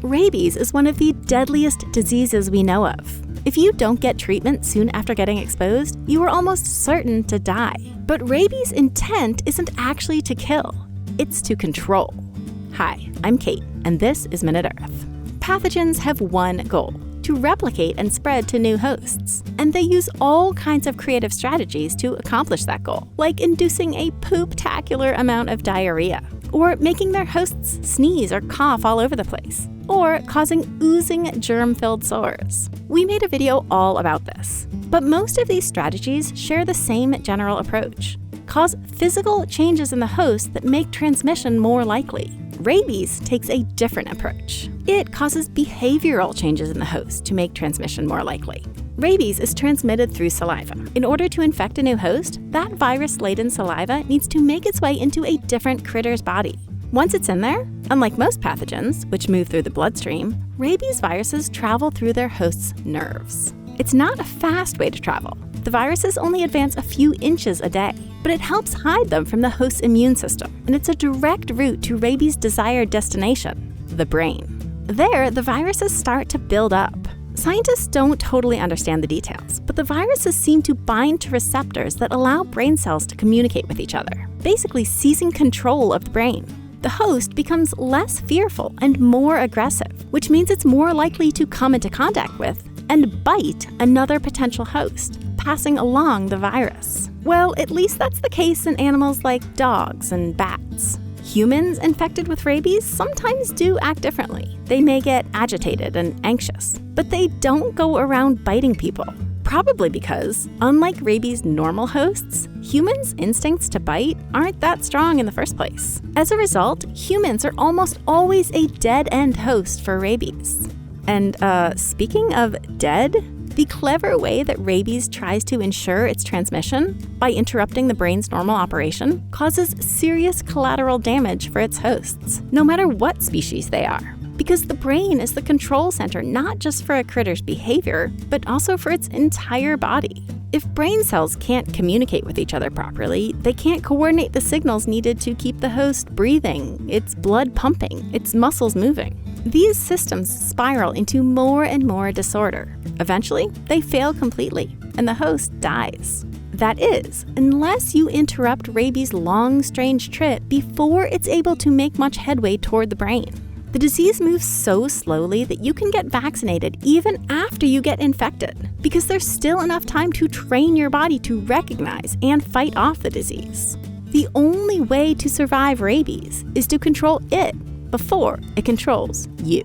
Rabies is one of the deadliest diseases we know of. If you don't get treatment soon after getting exposed, you are almost certain to die. But rabies' intent isn't actually to kill, it's to control. Hi, I'm Kate, and this is MinuteEarth. Pathogens have one goal: to replicate and spread to new hosts. And they use all kinds of creative strategies to accomplish that goal, like inducing a poop-tacular amount of diarrhea, or making their hosts sneeze or cough all over the place, or causing oozing germ-filled sores. We made a video all about this. But most of these strategies share the same general approach: cause physical changes in the host that make transmission more likely. Rabies takes a different approach. It causes behavioral changes in the host to make transmission more likely. Rabies is transmitted through saliva. In order to infect a new host, that virus-laden saliva needs to make its way into a different critter's body. Once it's in there, unlike most pathogens, which move through the bloodstream, rabies viruses travel through their host's nerves. It's not a fast way to travel. The viruses only advance a few inches a day, but it helps hide them from the host's immune system, and it's a direct route to rabies' desired destination, the brain. There, the viruses start to build up. Scientists don't totally understand the details, but the viruses seem to bind to receptors that allow brain cells to communicate with each other, basically seizing control of the brain. The host becomes less fearful and more aggressive, which means it's more likely to come into contact with and bite another potential host, passing along the virus. Well, at least that's the case in animals like dogs and bats. Humans infected with rabies sometimes do act differently. They may get agitated and anxious, but they don't go around biting people. Probably because, unlike rabies' normal hosts, humans' instincts to bite aren't that strong in the first place. As a result, humans are almost always a dead-end host for rabies. And speaking of dead, the clever way that rabies tries to ensure its transmission, by interrupting the brain's normal operation, causes serious collateral damage for its hosts, no matter what species they are. Because the brain is the control center not just for a critter's behavior, but also for its entire body. If brain cells can't communicate with each other properly, they can't coordinate the signals needed to keep the host breathing, its blood pumping, its muscles moving. These systems spiral into more and more disorder. Eventually, they fail completely, and the host dies. That is, unless you interrupt rabies' long, strange trip before it's able to make much headway toward the brain. The disease moves so slowly that you can get vaccinated even after you get infected, because there's still enough time to train your body to recognize and fight off the disease. The only way to survive rabies is to control it before it controls you.